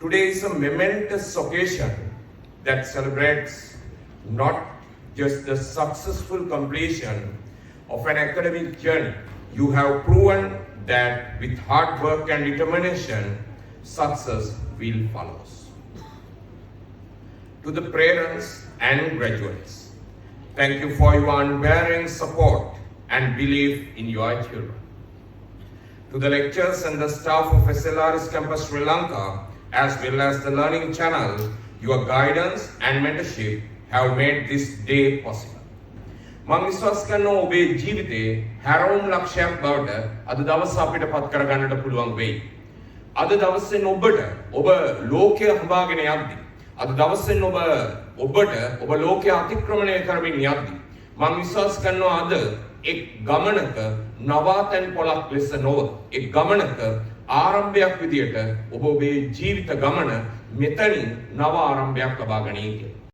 Today is a momentous occasion that celebrates not just the successful completion of an academic journey. You have proven that with hard work and determination, success will follow. To the parents and graduates, thank you for your unwavering support and belief in your children. To the lecturers and the staff of SLRS Campus Sri Lanka, as well as the Learning Channel, your guidance and mentorship have made this day possible. මම විශ්වාස කරනවා ඔබේ ජීවිතේ හැරවුම් ලක්ෂයක් බවට අද දවස අපිට පත් කරගන්නට පුළුවන් වෙයි. අද දවසෙන් ඔබට ඔබ ලෝකය හඹාගෙන යද්දී අද දවසෙන් ඔබ ලෝකය අතික්‍රමණය කරමින් යද්දී මම විශ්වාස කරනවා අද එක් ගමනක නවාතැන් පොලක් ලෙස නොව එක් ගමනක ආරම්භයක් විදියට ඔබ ඔබේ ජීවිත ගමන මෙතනින් නව ආරම්භයක් ලබා ගනී කියලා.